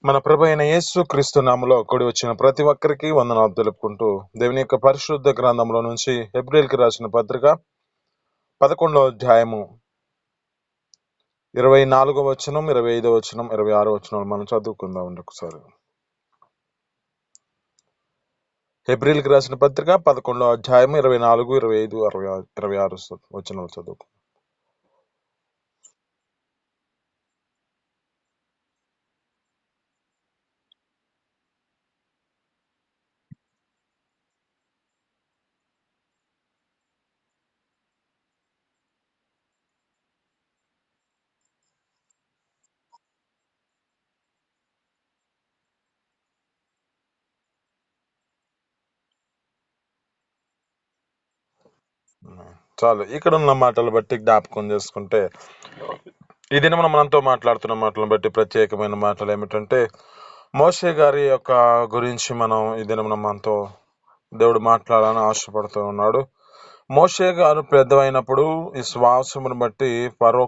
మన ప్రభు అయిన యేసు క్రీస్తు నామములో కూడి వచ్చిన ప్రతి ఒక్కరికి వందనాలు తెలుపుకుంటూ దేవుని యొక్క పరిశుద్ధ గ్రంథంలో నుంచి హెబ్రీయులకు రాసిన పత్రిక 11వ అధ్యాయము 24వ వచనం, 25వ వచనం, 26వ వచనాలు మనం చదువుకుందాం ఒకసారి. హెబ్రీయులకు రాసిన పత్రిక 11వ అధ్యాయము 24, 25, 26 వచనాలు చదువుకుందాం. చాలు, ఇక్కడ ఉన్న మాటలు బట్టి జ్ఞాపకం చేసుకుంటే ఈ దినం మనతో మాట్లాడుతున్న మాటలను బట్టి ప్రత్యేకమైన మాటలు ఏమిటంటే మోషే గారి యొక్క గురించి మనం ఈ దినం మనతో దేవుడు మాట్లాడాలని ఆశపడుతూ ఉన్నాడు. మోషే గారు పెద్దవైనప్పుడు ఈ శ్వాసమును బట్టి ఫరో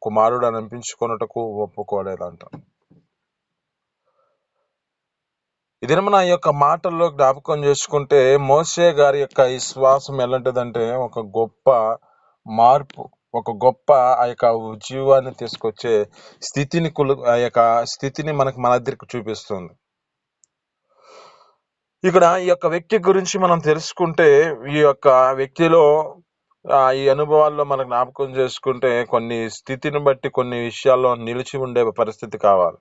కుమారుడు అనిపించుకొనుటకు ఒప్పుకోలేదంట. ఇది మన యొక్క మాటల్లో జ్ఞాపకం చేసుకుంటే మోషే గారి యొక్క విశ్వాసం ఎలాంటిదంటే ఒక గొప్ప మార్పు, ఒక గొప్ప ఆ యొక్క జీవాన్ని తీసుకొచ్చే స్థితిని ఆ యొక్క స్థితిని మన దగ్గరికి చూపిస్తుంది. ఇక్కడ ఈ యొక్క వ్యక్తి గురించి మనం తెలుసుకుంటే ఈ యొక్క వ్యక్తిలో ఈ అనుభవాల్లో మనం జ్ఞాపకం చేసుకుంటే కొన్ని స్థితిని బట్టి కొన్ని విషయాల్లో నిలిచి ఉండే పరిస్థితి కావాలి.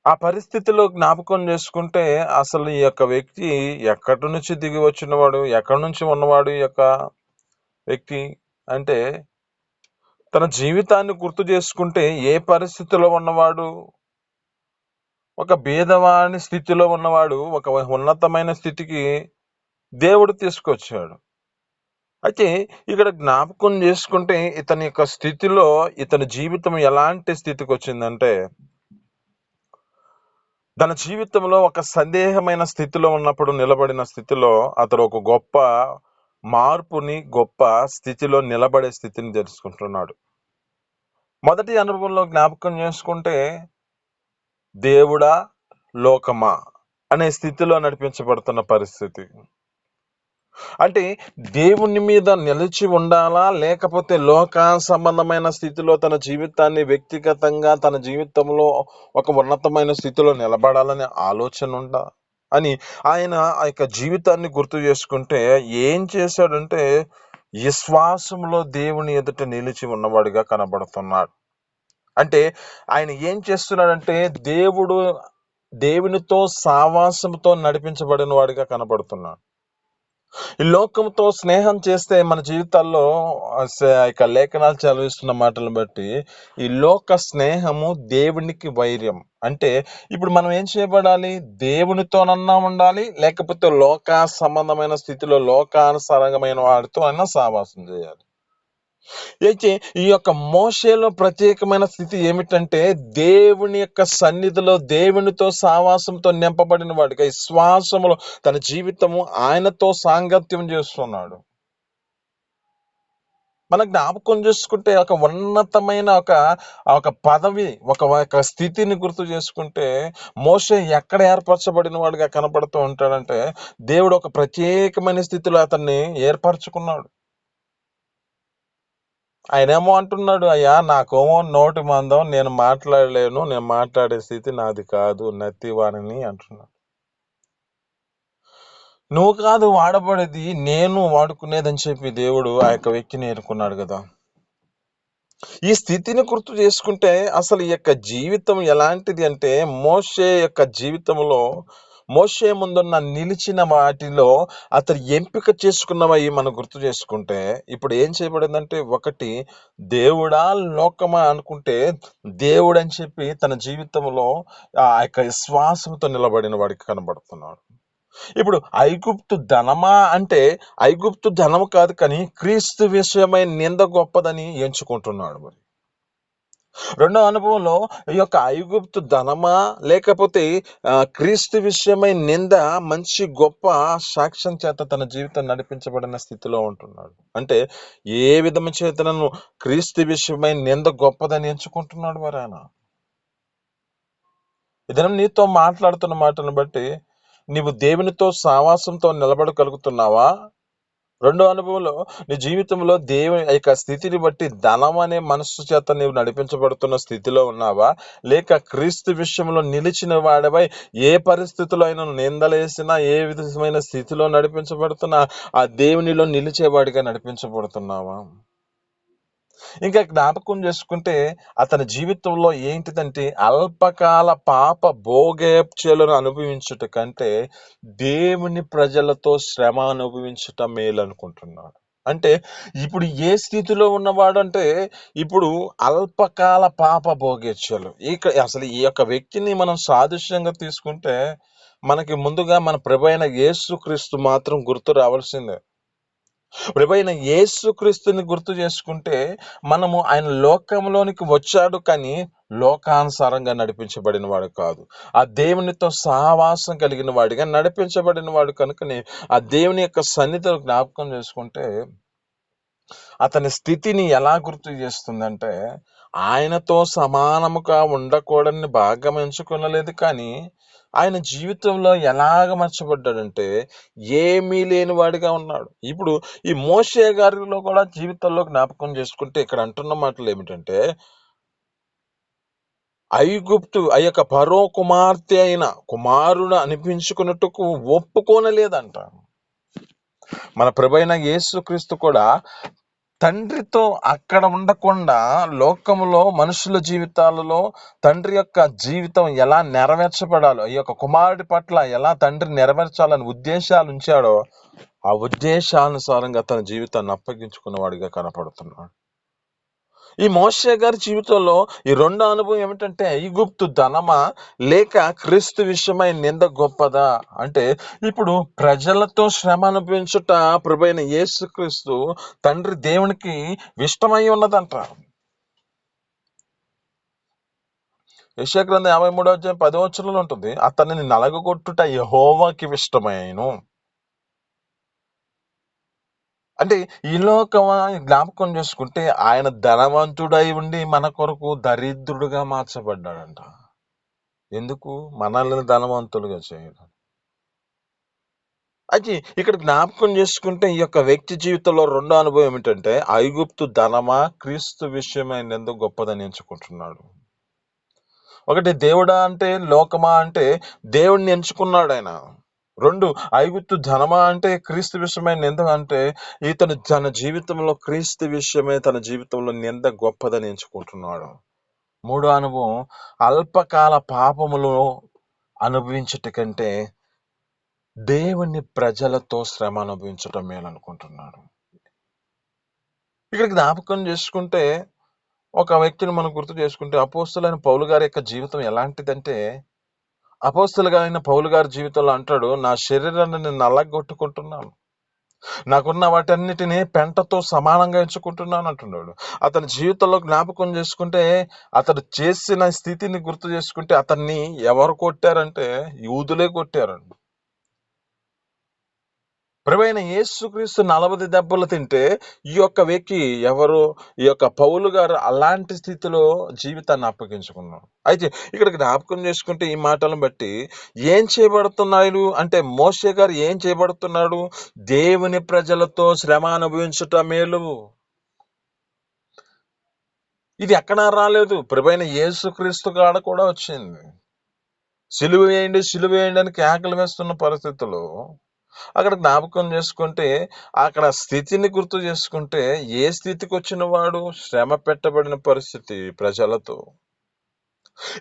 ఆ పరిస్థితిలో జ్ఞాపకం చేసుకుంటే అసలు ఈ యొక్క వ్యక్తి ఎక్కడి నుంచి దిగి వచ్చినవాడు, ఎక్కడి నుంచి ఉన్నవాడు ఈ యొక్క వ్యక్తి అంటే తన జీవితాన్ని గుర్తు చేసుకుంటే ఏ పరిస్థితిలో ఉన్నవాడు, ఒక భేదవాని స్థితిలో ఉన్నవాడు ఒక ఉన్నతమైన స్థితికి దేవుడు తీసుకొచ్చాడు. అయితే ఇక్కడ జ్ఞాపకం చేసుకుంటే ఇతని యొక్క స్థితిలో ఇతని జీవితం ఎలాంటి స్థితికి వచ్చిందంటే తన జీవితంలో ఒక సందేహమైన స్థితిలో ఉన్నప్పుడు నిలబడిన స్థితిలో అతడు ఒక గొప్ప మార్పుని, గొప్ప స్థితిలో నిలబడే స్థితిని తెలుసుకుంటున్నాడు. మొదటి అనుభవంలో జ్ఞాపకం చేసుకుంటే దేవుడా లోకమా అనే స్థితిలో నడిపించబడుతున్న పరిస్థితి. అంటే దేవుని మీద నిలిచి ఉండాలా, లేకపోతే లోక సంబంధమైన స్థితిలో తన జీవితాన్ని వ్యక్తిగతంగా తన జీవితంలో ఒక ఉన్నతమైన స్థితిలో నిలబడాలనే ఆలోచన ఉందా అని ఆయన ఆ యొక్క జీవితాన్ని గుర్తు చేసుకుంటే ఏం చేశాడంటే విశ్వాసంలో దేవుని ఎదుట నిలిచి ఉన్నవాడిగా కనబడుతున్నాడు. అంటే ఆయన ఏం చేస్తున్నాడంటే దేవునితో సావాసంతో నడిపించబడిన వాడిగా కనబడుతున్నాడు. ఈ లోకంతో స్నేహం చేస్తే మన జీవితాల్లో ఇక లేఖనాలు చదివిస్తున్న మాటలను బట్టి ఈ లోక స్నేహము దేవునికి వైర్యం. అంటే ఇప్పుడు మనం ఏం చేయబడాలి? దేవునితోనన్నా ఉండాలి, లేకపోతే లోక సంబంధమైన స్థితిలో లోకానుసారమైన వాడితో అన్నా సావాసం చేయాలి. అయితే ఈ యొక్క మోషేలో ప్రత్యేకమైన స్థితి ఏమిటంటే దేవుని యొక్క సన్నిధిలో దేవునితో సావాసంతో నింపబడిన వాడిగా విశ్వాసములో తన జీవితము ఆయనతో సాంగత్యం చేస్తున్నాడు. మనకు జ్ఞాపకం చేసుకుంటే ఒక ఉన్నతమైన ఒక పదవి, ఒక స్థితిని గుర్తు చేసుకుంటే మోషే ఎక్కడ ఏర్పరచబడిన వాడిగా కనపడుతూ ఉంటాడంటే దేవుడు ఒక ప్రత్యేకమైన స్థితిలో అతన్ని ఏర్పరచుకున్నాడు. ఆయనేమో అంటున్నాడు, అయ్యా నాకేమో నోటి మందం, నేను మాట్లాడలేను, నేను మాట్లాడే స్థితి నాది కాదు, నత్తివాణిని అంటున్నాడు. నువ్వు కాదు వాడబడేది, నేను వాడుకునేదని చెప్పి దేవుడు ఆ యొక్క వ్యక్తిని ఎన్నుకున్నాడు కదా. ఈ స్థితిని గుర్తు చేసుకుంటే అసలు ఈ యొక్క జీవితం ఎలాంటిది అంటే మోషే యొక్క జీవితంలో మోషే ముందున్న నిలిచిన వాటిలో అతను ఎంపిక చేసుకున్నవి మనం గుర్తు చేసుకుంటే ఇప్పుడు ఏం చేయబడిందంటే ఒకటి దేవుడా లోకమా అనుకుంటే దేవుడు అని చెప్పి తన జీవితంలో ఆ యొక్క విశ్వాసంతో నిలబడిన వాడికి కనబడుతున్నాడు. ఇప్పుడు ఐగుప్తు ధనమా అంటే ఐగుప్తు ధనము కాదు, కానీ క్రీస్తు విషయమై నింద గొప్పదని ఎంచుకుంటున్నాడు. మరి రెండో అనుభవంలో ఈ యొక్క ఐగుప్తు ధనమా లేకపోతే క్రీస్తు విషయమై నింద మంచి గొప్ప సాక్ష్యం చేత తన జీవితం నడిపించబడిన స్థితిలో ఉంటున్నాడు. అంటే ఏ విధము చేతనను క్రీస్తు విషయమై నింద గొప్పదని ఎంచుకుంటున్నాడు మరి ఆయన. ఈ దినం నీతో మాట్లాడుతున్న మాటను బట్టి నీవు దేవునితో సావాసంతో నిలబడగలుగుతున్నావా? రెండో అనుభవంలో నీ జీవితంలో దేవుని యొక్క స్థితిని బట్టి ధనం అనే మనస్సు చేత నీవు నడిపించబడుతున్న స్థితిలో ఉన్నావా? లేక క్రీస్తు విషయంలో నిలిచిన వాడివై ఏ పరిస్థితిలో అయినా నిందలేసినా, ఏ విధమైన స్థితిలో నడిపించబడుతున్నా ఆ దేవునిలో నిలిచేవాడిగా నడిపించబడుతున్నావా? ఇంకా జ్ఞాపకం చేసుకుంటే అతని జీవితంలో ఏంటిదంటే అల్పకాల పాప భోగేచ్ఛలను అనుభవించుట కంటే దేవుని ప్రజలతో శ్రమ అనుభవించుట మేలు అనుకుంటున్నాడు. అంటే ఇప్పుడు ఏ స్థితిలో ఉన్నవాడు అంటే ఇప్పుడు అల్పకాల పాప భోగేచ్ఛలు. అసలు ఈ యొక్క వ్యక్తిని మనం సాదృశ్యంగా తీసుకుంటే మనకి ముందుగా మన ప్రభువైన యేసుక్రీస్తు మాత్రం గుర్తు రావాల్సిందే. ప్రభువైన యేసుక్రీస్తుని గుర్తు చేసుకుంటే మనము ఆయన లోకంలోనికి వచ్చాడు కానీ లోకానుసారంగా నడిపించబడిన వాడు కాదు. ఆ దేవునితో సహవాసం కలిగిన వాడిగా నడిపించబడిన వాడు కనుకనే ఆ దేవుని యొక్క సన్నిధిలో జ్ఞాపకం చేసుకుంటే అతని స్థితిని ఎలా గుర్తు చేస్తుందంటే ఆయనతో సమానముగా ఉండకూడని భాగం ఎంచుకొనలేదు కానీ ఆయన జీవితంలో ఎలాగ మర్చబడ్డాడంటే ఏమీ లేని వాడిగా ఉన్నాడు. ఇప్పుడు ఈ మోషే గారిలో కూడా జీవితంలో జ్ఞాపకం చేసుకుంటే ఇక్కడ అంటున్న మాటలు ఏమిటంటే ఐగుప్తు ఆ యొక్క ఫరో కుమార్తె అయిన కుమారుడు అనిపించుకున్నట్టుకు ఒప్పుకోనలేదంట. మన ప్రభువైన యేసుక్రీస్తు కూడా తండ్రితో అక్కడ ఉండకుండా లోకములో మనుషుల జీవితాలలో తండ్రి యొక్క జీవితం ఎలా నెరవేర్చబడాలో ఈ యొక్క కుమారుడి పట్ల ఎలా తండ్రి నెరవేర్చాలని ఉద్దేశాలు ఉంచాడో ఆ ఉద్దేశానుసారంగా తన జీవితాన్ని అప్పగించుకున్నవాడిగా కనపడుతున్నాడు. ఈ మోషే గారి జీవితంలో ఈ రెండో అనుభవం ఏమిటంటే ఐగుప్తు ధనమా లేక క్రీస్తు విషయమై నింద గొప్పదా అంటే ఇప్పుడు ప్రజలతో శ్రమ అనుభవించుట ప్రభువైన యేసుక్రీస్తు తండ్రి దేవునికి ఇష్టమై ఉన్నదంట. యెషయా గ్రంథం 53:10 ఉంటుంది. అతనిని నలగగొట్టుట యెహోవాకి ఇష్టమైను. అంటే ఈ లోకమా జ్ఞాపకం చేసుకుంటే ఆయన ధనవంతుడై ఉండి మన కొరకు దరిద్రుడుగా మార్చబడ్డాడంట. ఎందుకు? మనల్ని ధనవంతులుగా చేయడం. అయితే ఇక్కడ జ్ఞాపకం చేసుకుంటే ఈ యొక్క వ్యక్తి జీవితంలో రెండో అనుభవం ఏమిటంటే ఐగుప్తు ధనమా క్రీస్తు విషయమైన ఎందుకు గొప్పదని ఎంచుకుంటున్నాడు. ఒకటి దేవుడా అంటే లోకమా అంటే దేవుణ్ణి ఎంచుకున్నాడు ఆయన. రెండు ఐగుప్తు ధనమా అంటే క్రీస్తు విషయమైన నింద అంటే ఇతను తన జీవితంలో క్రీస్తు విషయమే తన జీవితంలో నింద గొప్పదని ఎంచుకుంటున్నాడు. మూడో అనుభవం అల్పకాల పాపములు అనుభవించుట కంటే దేవుని ప్రజలతో శ్రమ అనుభవించటం మేలనుకుంటున్నాడు. ఇక్కడ జ్ఞాపకం చేసుకుంటే ఒక వ్యక్తిని మనం గుర్తు చేసుకుంటే అపోస్తలుడైన పౌలు గారి యొక్క జీవితం ఎలాంటిదంటే అపోస్తలుగా అయిన పౌలు గారి జీవితంలో అంటాడు, నా శరీరాన్ని నేను నల్లగొట్టుకుంటున్నాను, నాకున్న వాటన్నిటిని పెంటతో సమానంగా ఎంచుకుంటున్నాను అంటున్నాడు. అతని జీవితంలో జ్ఞాపకం చేసుకుంటే అతడు చేసిన స్థితిని గుర్తు చేసుకుంటే అతన్ని ఎవరు కొట్టారంటే యూదులే కొట్టారండి. ప్రభువైన యేసుక్రీస్తు 40 దెబ్బలు తింటే ఈ యొక్క వ్యక్తి ఎవరు? ఈ యొక్క పౌలు గారు అలాంటి స్థితిలో జీవితాన్ని అప్పగించుకున్నాడు. అయితే ఇక్కడ జ్ఞాపకం చేసుకుంటే ఈ మాటలను బట్టి ఏం చేయబడుతున్నాడు అంటే మోషే గారు ఏం చేయబడుతున్నాడు? దేవుని ప్రజలతో శ్రమ అనుభవించుట మేలు. ఇది ఎక్కడా రాలేదు, ప్రభువైన యేసుక్రీస్తు కాడ కూడా వచ్చింది. సిలువ వేయండి, సిలువ వేయండి అని కేకలు వేస్తున్న పరిస్థితుల్లో అక్కడ జ్ఞాపకం చేసుకుంటే అక్కడ స్థితిని గుర్తు చేసుకుంటే ఏ స్థితికి వచ్చిన వాడు? శ్రమ పెట్టబడిన పరిస్థితి ప్రజలతో.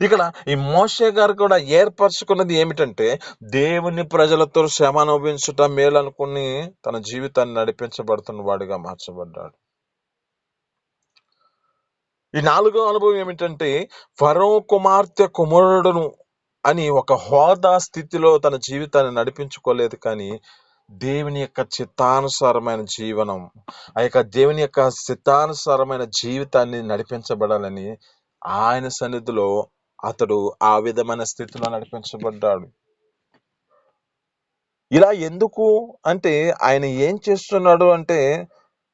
ఇక్కడ ఈ మోషే గారు కూడా ఏర్పరచుకున్నది ఏమిటంటే దేవుని ప్రజలతో శ్రమ అనుభవించుట మేలనుకుని తన జీవితాన్ని నడిపించబడుతున్న వాడిగా మార్చబడ్డాడు. ఈ నాలుగో అనుభవం ఏమిటంటే ఫరో కుమార్తె కుమారుడును అని ఒక హోదా స్థితిలో తన జీవితాన్ని నడిపించుకోలేదు కానీ దేవుని యొక్క చిత్తానుసారమైన జీవనం, ఆ యొక్క దేవుని యొక్క చిత్తానుసారమైన జీవితాన్ని నడిపించబడాలని ఆయన సన్నిధిలో అతడు ఆ విధమైన స్థితిలో నడిపించబడ్డాడు. ఇలా ఎందుకు అంటే ఆయన ఏం చేస్తున్నాడు అంటే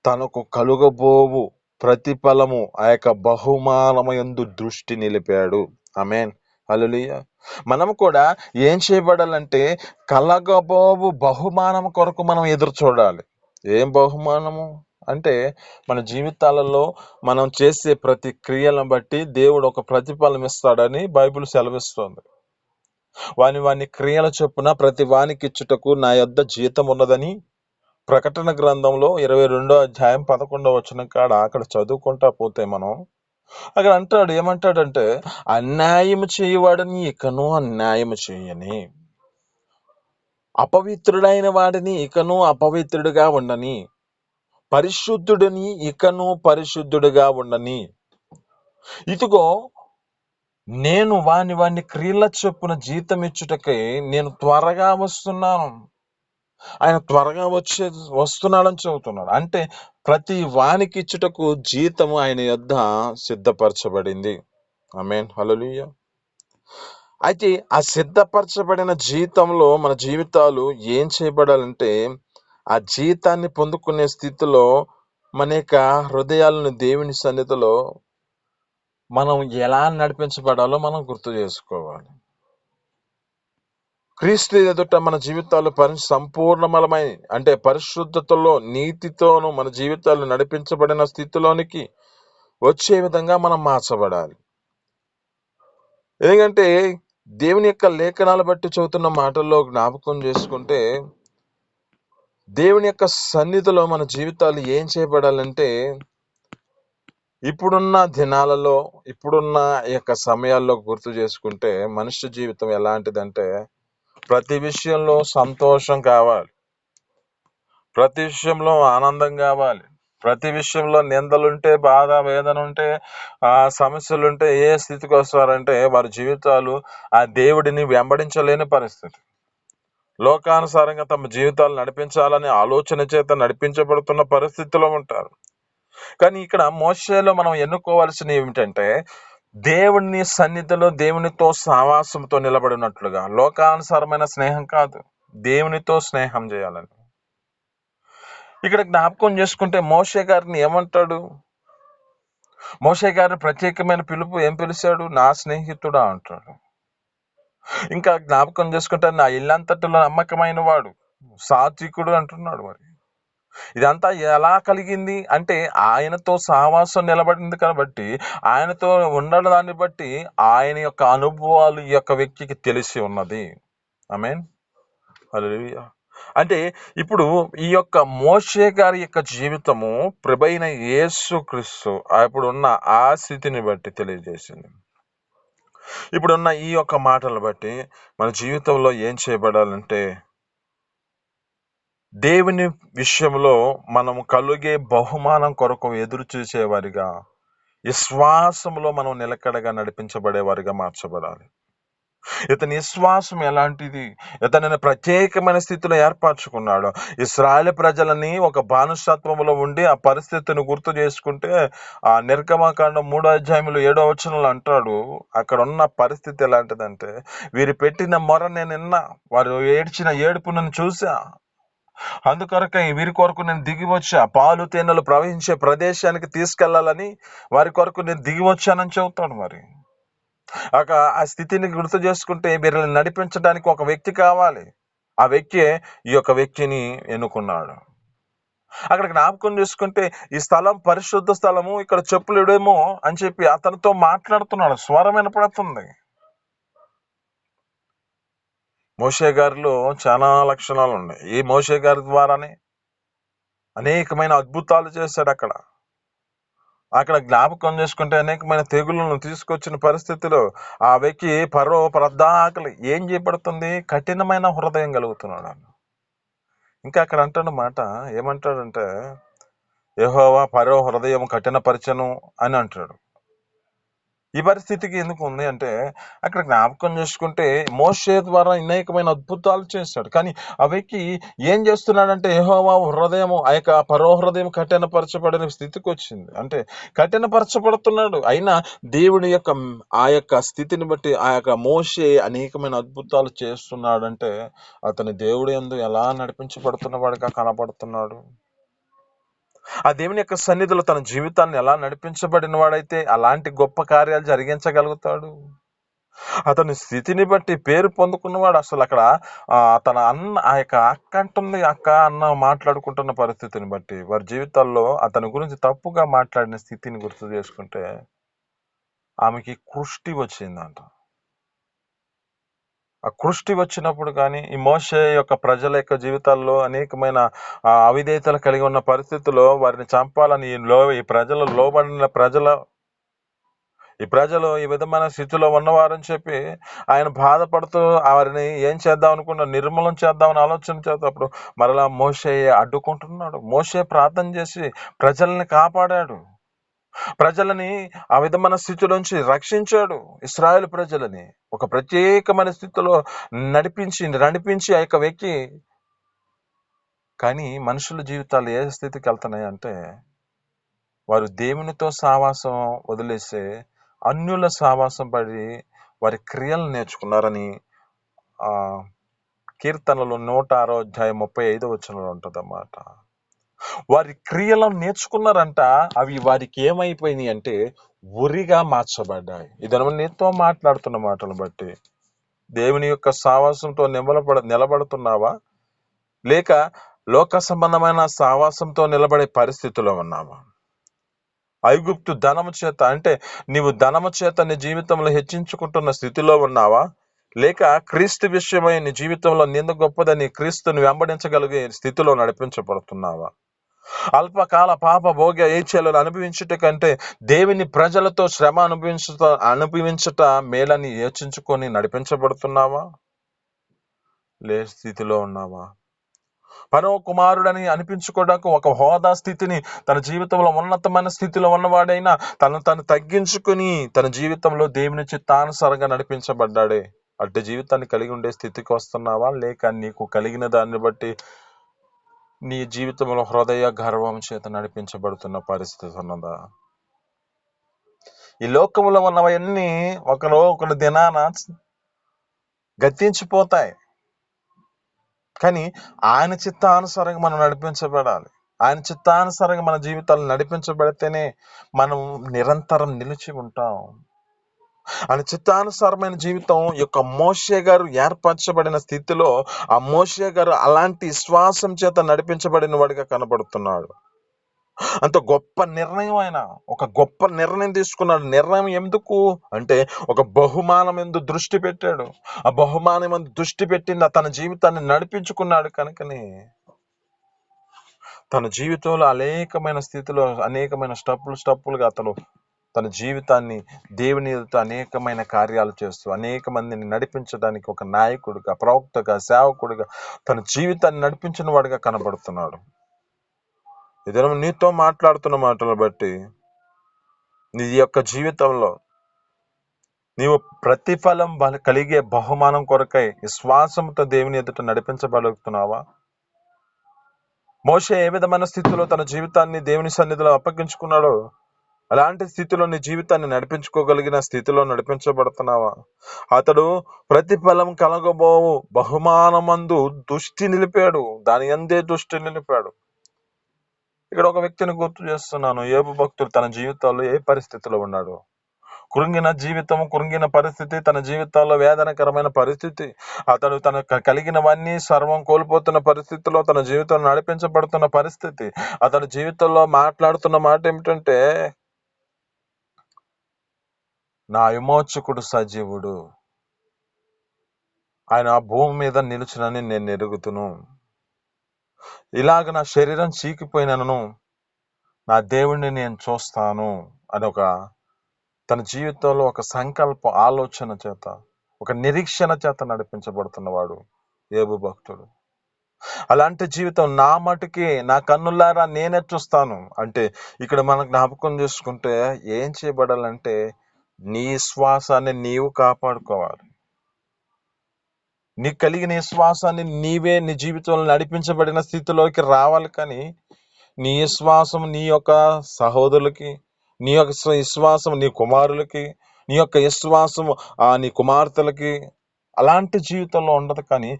తనకు కలుగబోవు ప్రతిఫలము ఆ యొక్క బహుమానము యందు దృష్టి నిలిపాడు. ఆమేన్. హల్లెలూయా. మనం కూడా ఏం చేయబడాలంటే కలగబోవు బహుమానం కొరకు మనం ఎదురు చూడాలి. ఏం బహుమానము అంటే మన జీవితాలలో మనం చేసే ప్రతి క్రియలను బట్టి దేవుడు ఒక ప్రతిఫలం ఇస్తాడని బైబిల్ సెలవిస్తోంది. వాని క్రియల చొప్పున ప్రతి వానికి ఇచ్చుటకు నా యొద్ద జీతం ఉన్నదని ప్రకటన గ్రంథంలో 22వ అధ్యాయం 11వ వచనం అక్కడ చదువుకుంటా పోతే మనం అక్కడ అంటాడు, ఏమంటాడంటే అన్యాయము చేయవాడని ఇకను అన్యాయము చేయని, అపవిత్రుడైన వాడిని ఇకను అపవిత్రుడిగా ఉండని, పరిశుద్ధుడిని ఇకను పరిశుద్ధుడిగా ఉండని. ఇదిగో నేను వాని క్రియల చొప్పున జీతం ఇచ్చుటకై నేను త్వరగా వస్తున్నాను. ఆయన త్వరగా వస్తున్నాడని చెబుతున్నాడు. అంటే ప్రతి వానికి ఇచ్చుటకు జీతము ఆయన యొద్ద సిద్ధపరచబడింది. ఆమేన్, హల్లెలూయా. అయితే ఆ సిద్ధపరచబడిన జీతంలో మన జీవితాలు ఏం చేయబడాలంటే ఆ జీతాన్ని పొందుకునే స్థితిలో మన యొక్క హృదయాలను దేవుని సన్నిధిలో మనం ఎలా నడిపించబడాలో మనం గుర్తు చేసుకోవాలి. క్రీస్తు ఎదుట మన జీవితాలు సంపూర్ణమలమై అంటే పరిశుద్ధతలో నీతితోనూ మన జీవితాలు నడిపించబడిన స్థితిలోనికి వచ్చే విధంగా మనం మార్చబడాలి. ఎందుకంటే దేవుని యొక్క లేఖనాలు బట్టి చదువుతున్న మాటల్లో జ్ఞాపకం చేసుకుంటే దేవుని యొక్క సన్నిధిలో మన జీవితాలు ఏం చేయబడాలంటే ఇప్పుడున్న దినాలలో ఇప్పుడున్న ఈ యొక్క సమయాల్లో గుర్తు చేసుకుంటే మనుష్య జీవితం ఎలాంటిదంటే ప్రతి విషయంలో సంతోషం కావాలి, ప్రతి విషయంలో ఆనందం కావాలి, ప్రతి విషయంలో నిందలుంటే బాధ వేదన ఉంటే సమస్యలుంటే ఏ స్థితికి వస్తారంటే వారి జీవితాలు ఆ దేవుడిని వెంబడించలేని పరిస్థితి. లోకానుసారంగా తమ జీవితాలు నడిపించాలని ఆలోచన చేత నడిపించబడుతున్న పరిస్థితిలో ఉంటారు. కానీ ఇక్కడ మోషేలో మనం ఎన్నుకోవాల్సిన ఏమిటంటే దేవుని సన్నిధిలో దేవునితో సావాసంతో నిలబడినట్లుగా, లోకానుసారమైన స్నేహం కాదు, దేవునితో స్నేహం చేయాలని. ఇక్కడ జ్ఞాపకం చేసుకుంటే మోషే గారిని ఏమంటాడు? మోషే గారిని ప్రత్యేకమైన పిలుపు ఏం పిలిచాడు? నా స్నేహితుడా అంటాడు. ఇంకా జ్ఞాపకం చేసుకుంటే నా ఇల్లంతటిలో నమ్మకమైన వాడు, సాత్వికుడు అంటున్నాడు. మరి ఇదంతా ఎలా కలిగింది అంటే ఆయనతో సహవాసం నిలబడింది కాబట్టి, ఆయనతో ఉండడం దాన్ని బట్టి ఆయన యొక్క అనుభవాలు ఈ యొక్క వ్యక్తికి తెలిసి ఉన్నది. ఆమేన్, హల్లెలూయా. అంటే ఇప్పుడు ఈ యొక్క మోషే గారి యొక్క జీవితము ప్రభువైన యేసుక్రీస్తు అప్పుడున్న ఆ స్థితిని బట్టి తెలియజేసింది. ఇప్పుడున్న ఈ యొక్క మాటలు బట్టి మన జీవితంలో ఏం చేయబడాలంటే దేవుని విషయంలో మనము కలిగే బహుమానం కొరకు ఎదురు చూసేవారిగా, విశ్వాసంలో మనం నిలకడగా నడిపించబడేవారిగా మార్చబడాలి. ఇతని విశ్వాసం ఎలాంటిది? ఇతనిని ప్రత్యేకమైన స్థితిలో ఏర్పరచుకున్నాడు. ఇశ్రాయేలు ప్రజలని ఒక బానిసత్వంలో ఉండి ఆ పరిస్థితిని గుర్తు చేసుకుంటే ఆ నిర్గమకాండం 3వ అధ్యాయంలో 7వ వచనంలో అంటాడు, అక్కడ ఉన్న పరిస్థితి ఎలాంటిదంటే వీరు పెట్టిన మొర నేను విన్నా, వారు ఏడ్చిన ఏడుపు నేను చూసా, అందుకొరకై వీరి కొరకు నేను దిగి వచ్చా, పాలు తేనెలు ప్రవహించే ప్రదేశానికి తీసుకెళ్లాలని వారి కొరకు నేను దిగి వచ్చానని చెబుతాడు. మరి ఆ స్థితిని గుర్తు చేసుకుంటే వీరిని నడిపించడానికి ఒక వ్యక్తి కావాలి. ఆ వ్యక్తి ఈ యొక్క వ్యక్తిని ఎన్నుకున్నాడు. అక్కడ జ్ఞాపకం చేసుకుంటే ఈ స్థలం పరిశుద్ధ స్థలము, ఇక్కడ చెప్పులేడేమో అని చెప్పి అతనితో మాట్లాడుతున్నాడు. స్వరం వినపడుతుంది. మోషే గారిలో చాలా లక్షణాలు ఉన్నాయి. ఈ మోషే గారి ద్వారానే అనేకమైన అద్భుతాలు చేశాడు. అక్కడ జ్ఞాపకం చేసుకుంటే అనేకమైన తెగులను తీసుకొచ్చిన పరిస్థితిలో ఆ వ్యక్తి పరో ప్రద్దాకలి ఏం చేయబడుతుంది? కఠినమైన హృదయం కలుగుతున్నాడు. ఇంకా అక్కడ అంటున్న మాట ఏమంటాడంటే యెహోవా పరో హృదయం కఠినపరచను అని అంటాడు. ఈ పరిస్థితికి ఎందుకు ఉంది అంటే అక్కడ జ్ఞాపకం చేసుకుంటే మోషే ద్వారా అనేకమైన అద్భుతాలు చేశాడు. కానీ ఆ వ్యక్తి ఏం చేస్తున్నాడంటే యెహోవా హృదయం ఆ యొక్క పరో హృదయం కఠినపరచబడిన స్థితికి వచ్చింది. అంటే కఠినపరచబడుతున్నాడు. అయినా దేవుని యొక్క ఆ యొక్క స్థితిని బట్టి ఆ యొక్క మోషే అనేకమైన అద్భుతాలు చేస్తున్నాడంటే అతని దేవుడి యందు ఎలా నడిపించబడుతున్న వాడిగా కనపడుతున్నాడు. ఆ దేవుని యొక్క సన్నిధిలో తన జీవితాన్ని ఎలా నడిపించబడిన వాడైతే అలాంటి గొప్ప కార్యాలు జరిగించగలుగుతాడు. అతని స్థితిని బట్టి పేరు పొందుకున్నవాడు అసలు అక్కడ తన ఆ యొక్క అక్క అంటుంది, అక్క అన్న మాట్లాడుకుంటున్న పరిస్థితిని బట్టి వారి జీవితాల్లో అతని గురించి తప్పుగా మాట్లాడిన స్థితిని గుర్తు చేసుకుంటే ఆమెకి కుష్టి వచ్చిందంట. ఆ కృష్టి వచ్చినప్పుడు కానీ ఈ మోషే యొక్క ప్రజల యొక్క జీవితాల్లో అనేకమైన అవిధేయతలు కలిగి ఉన్న పరిస్థితుల్లో వారిని చంపాలని ఈ ప్రజలు లోబడిన ఈ ప్రజలు ఈ విధమైన స్థితిలో ఉన్నవారని చెప్పి ఆయన బాధపడుతూ వారిని ఏం చేద్దాం అనుకున్న నిర్మూలన చేద్దామని ఆలోచన చేసేటప్పుడు మరలా మోషే అడ్డుకుంటున్నాడు. మోషే ప్రార్థన చేసి ప్రజల్ని కాపాడాడు, ప్రజలని ఆ విధమైన స్థితిలోంచి రక్షించాడు. ఇశ్రాయేలు ప్రజలని ఒక ప్రత్యేకమైన స్థితిలో నడిపించి ఆ యొక్క వ్యక్తి. కానీ మనుషుల జీవితాలు ఏ స్థితికి వెళ్తున్నాయంటే వారు దేవునితో సావాసం వదిలేసే అన్యుల సావాసం పడి వారి క్రియలు నేర్చుకున్నారని కీర్తనలు 106:35 ఉంటదన్నమాట. వారి క్రియలను నేర్చుకున్నారంట, అవి వారికి ఏమైపోయినాయి అంటే ఉరిగా మార్చబడ్డాయి. ఇదన నీతో మాట్లాడుతున్న మాటలు బట్టి దేవుని యొక్క సావాసంతో నిలబడుతున్నావా, లేక లోక సంబంధమైన సావాసంతో నిలబడే పరిస్థితిలో ఉన్నావా? ఐగుప్తు ధనము చేత అంటే నీవు ధనము చేత నీ జీవితంలో హెచ్చించుకుంటున్న స్థితిలో ఉన్నావా, లేక క్రీస్తు విషయమై నీ జీవితంలో నింద గొప్పదని క్రీస్తుని వెంబడించగలిగే స్థితిలో నడిపించబడుతున్నావా? అల్పకాల పాప భోగ్య ఏచ్ఛలను అనుభవించుట కంటే దేవుని ప్రజలతో శ్రమ అనుభవించుట మేలని యోచించుకొని నడిపించబడుతున్నావా? స్థితిలో ఉన్నావా? పరో కుమారుడని అనిపించుకోవడానికి ఒక హోదా స్థితిని తన జీవితంలో ఉన్నతమైన స్థితిలో ఉన్నవాడైనా తను తగ్గించుకుని తన జీవితంలో దేవుని చిత్తానుసారంగా నడిపించబడ్డాడే. అట్టి జీవితాన్ని కలిగి ఉండే స్థితికి వస్తున్నావా, లేక నీకు కలిగిన దాన్ని బట్టి నీ జీవితంలో హృదయ గర్వం చేత నడిపించబడుతున్న పరిస్థితి ఉన్నదా? ఈ లోకంలో ఉన్నవన్నీ ఒక దినాన గతించిపోతాయి. కానీ ఆయన చిత్తానుసారంగా మనం నడిపించబడాలి. ఆయన చిత్తానుసారంగా మన జీవితాలు నడిపించబడితేనే మనం నిరంతరం నిలిచి ఉంటాం. ఆయన చిత్తానుసారమైన జీవితం యొక్క మోషే గారు ఏర్పరచబడిన స్థితిలో ఆ మోషే గారు అలాంటి విశ్వాసం చేత నడిపించబడిన వాడిగా కనబడుతున్నాడు. అంత గొప్ప నిర్ణయం తీసుకున్నాడు. నిర్ణయం ఎందుకు అంటే ఒక బహుమానం ఎందు దృష్టి పెట్టాడు. ఆ బహుమానం ఎందు దృష్టి పెట్టి తన జీవితాన్ని నడిపించుకున్నాడు. కనుకనే తన జీవితంలో అనేకమైన స్థితిలో అనేకమైన స్టెప్పులుగా అతను తన జీవితాన్ని దేవుని ఎదుట అనేకమైన కార్యాలు చేస్తూ అనేక మందిని నడిపించడానికి ఒక నాయకుడిగా, ప్రవక్తగా, సేవకుడిగా తన జీవితాన్ని నడిపించిన వాడిగా కనబడుతున్నాడు. ఇదే నీతో మాట్లాడుతున్న మాటలు బట్టి నీ యొక్క జీవితంలో నీవు ప్రతిఫలం కలిగే బహుమానం కొరకై విశ్వాసంతో దేవుని ఎదుట నడిపించబడుతున్నావా? మోషే ఏ విధమైన స్థితిలో తన జీవితాన్ని దేవుని సన్నిధిలో అప్పగించుకున్నాడో అలాంటి స్థితిలో నీ జీవితాన్ని నడిపించుకోగలిగిన స్థితిలో నడిపించబడుతున్నావా? అతడు ప్రతిఫలం కలగబోవు బహుమానమందు దృష్టి నిలిపాడు. దాని అందే దృష్టి నిలిపాడు. ఇక్కడ ఒక వ్యక్తిని గుర్తు చేస్తున్నాను. యోబు భక్తుడు తన జీవితాల్లో ఏ పరిస్థితిలో ఉన్నాడు? కృంగిన పరిస్థితి, తన జీవితాల్లో వేదనకరమైన పరిస్థితి, అతడు తన కలిగినవన్నీ సర్వం కోల్పోతున్న పరిస్థితిలో తన జీవితంలో నడిపించబడుతున్న పరిస్థితి. అతని జీవితంలో మాట్లాడుతున్న మాట ఏమిటంటే, నా విమోచకుడు సజీవుడు, ఆయన ఆ భూమి మీద నిలుచునని నేను ఎరుగుతును. ఇలాగ నా శరీరం చీకిపోయినను నా దేవుణ్ణి నేను చూస్తాను అని తన జీవితంలో ఒక సంకల్ప ఆలోచన చేత, ఒక నిరీక్షణ చేత నడిపించబడుతున్నవాడు యోబు భక్తుడు. అలాంటి జీవితం నా మటుకి నా కన్నులారా నేనే చూస్తాను అంటే ఇక్కడ మనం జ్ఞాపకం చేసుకుంటే ఏం చేయబడాలంటే నీ విశ్వాసాన్ని నీవు కాపాడుకోవాలి. నీ కలిగిన విశ్వాసాన్ని నీవే నీ జీవితంలో నడిపించబడిన స్థితిలోకి రావాలి. కానీ నీ విశ్వాసం నీ యొక్క సహోదరులకి, నీ యొక్క విశ్వాసం నీ కుమారులకి, నీ యొక్క విశ్వాసం నీ కుమార్తెలకి అలాంటి జీవితంలో ఉండదు. కానీ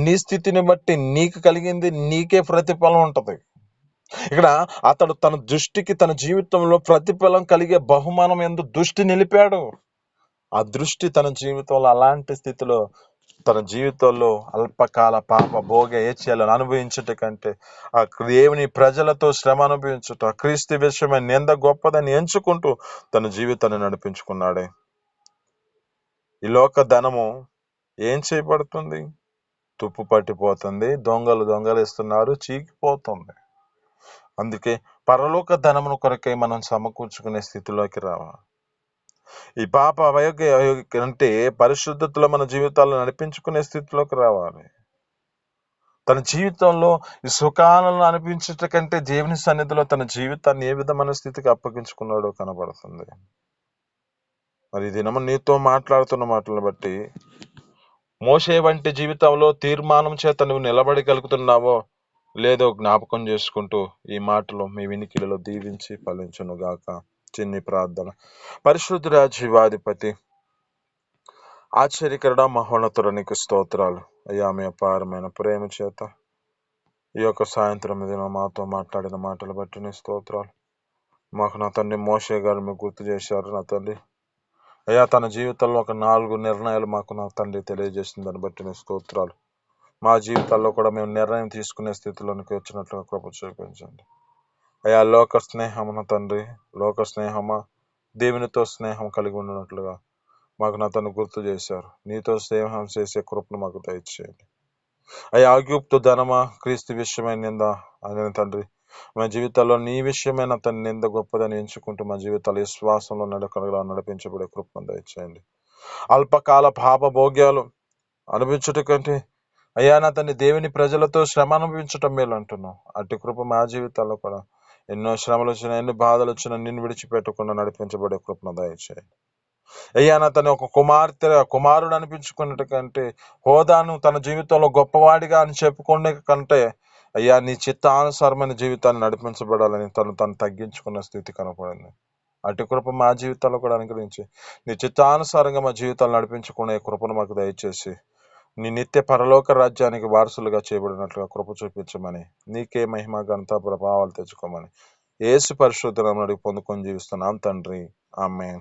నీ స్థితిని బట్టి నీకు కలిగింది నీకే ప్రతిఫలం ఉంటది. ఇక్కడ అతడు తన జీవితంలో ప్రతిఫలం కలిగే బహుమానం ఎందు దృష్టి నిలిపాడు. ఆ దృష్టి తన జీవితంలో అలాంటి స్థితిలో తన జీవితంలో అల్పకాల పాప భోగ ఏచ్యాలను అనుభవించుట కంటే ఆ దేవుని ప్రజలతో శ్రమ అనుభవించుట, క్రీస్తు విషయమైన నింద గొప్పదని ఎంచుకుంటూ తన జీవితాన్ని నడిపించుకున్నాడే. ఈ లోక ధనము ఏం చేయబడుతుంది? తుప్పు పట్టిపోతుంది, దొంగలు దొంగలిస్తున్నారు, చీకిపోతుంది. అందుకే పరలోక ధనమును కొరకై మనం సమకూర్చుకునే స్థితిలోకి రావాలి. ఈ పాప అయోగ్య అంటే పరిశుద్ధతలో మన జీవితాలను నడిపించుకునే స్థితిలోకి రావాలి. తన జీవితంలో ఈ సుఖాలను అనిపించట కంటే దేవుని సన్నిధిలో తన జీవితాన్ని ఏ విధమైన స్థితికి అప్పగించుకున్నాడో కనబడుతుంది. మరి ఈ దినము నీతో మాట్లాడుతున్న మాటలను బట్టి మోషే వంటి జీవితంలో తీర్మానం చేత నువ్వు నిలబడగలుగుతున్నావో లేదో జ్ఞాపకం చేసుకుంటూ ఈ మాటలు మీ వినికిడిలో దీవించి ఫలించును గాక. చిన్ని ప్రార్థన. పరిశుద్ధుడా, జీవాధిపతి, ఆశ్చర్యకరుడా, మహోన్నతునికి స్తోత్రాలు అయ్యా. మీ అపారమైన ప్రేమ చేత ఈ యొక్క సాయంత్రం దిన మాతో మాట్లాడిన మాటలు బట్టి నీ స్తోత్రాలు. మాకు నా తండ్రి మోషే గారు మీకు గుర్తు చేశారు నా తండ్రి. అయ్యా, తన జీవితంలో ఒక 4 నిర్ణయాలు మాకు నా తండ్రి తెలియజేసిన దాన్ని బట్టి నీ స్తోత్రాలు. మా జీవితాల్లో కూడా మేము నిర్ణయం తీసుకునే స్థితిలోనికి వచ్చినట్లుగా కృప చూపించండి అయ్యా. లోక స్నేహమున తండ్రి, లోక స్నేహమా దేవునితో స్నేహం కలిగి ఉన్నట్లుగా మాకు నా తను గుర్తు చేశారు. నీతో స్నేహం చేసే కృపను మాకు దయచేయండి అయ్యా. ఆగ్యూప్తు ధనమా క్రీస్తు విషయమైన నింద ఆయన తండ్రి, మా జీవితాల్లో నీ విషయమైన తన నింద గొప్పదని ఎంచుకుంటూ మా జీవితాలు విశ్వాసంలో నడిపించబడే కృపను దయచేయండి. అల్పకాల పాప భోగ్యాలు అనుభవించుట కంటే అయ్యా నా తండ్రి దేవుని ప్రజలతో శ్రమ అనుభవించటం మేలు అంటున్నావు. అట్టి కృప మా జీవితాల్లో కూడా ఎన్నో శ్రమలు వచ్చినా, ఎన్ని బాధలు వచ్చినా నిన్ను విడిచిపెట్టకుండా నడిపించబడే కృపను దయచేయండి అయ్యా. నా తన ఒక కుమారుడు అనిపించుకున్నట్టు కంటే, హోదాను తన జీవితంలో గొప్పవాడిగా అని చెప్పుకునే కంటే అయ్యా నీ చిత్తానుసారమైన జీవితాన్ని నడిపించబడాలని తను తగ్గించుకున్న స్థితి కనపడింది. అటు కృప మా జీవితాల్లో కూడా అనుగ్రహించి నీ చిత్తానుసారంగా మా జీవితాలు నడిపించుకునే కృపను మాకు దయచేసి నీ నిత్య పరలోక రాజ్యానికి వారసులుగా చేయబడినట్లుగా కృప చూపించమని, నీకే మహిమ ఘనత ప్రభావాలు తెచ్చుకోమని యేసు పరిశుద్ధ నామమున అడిగి పొందుకొని జీవిస్తున్నాం తండ్రి. ఆమేన్.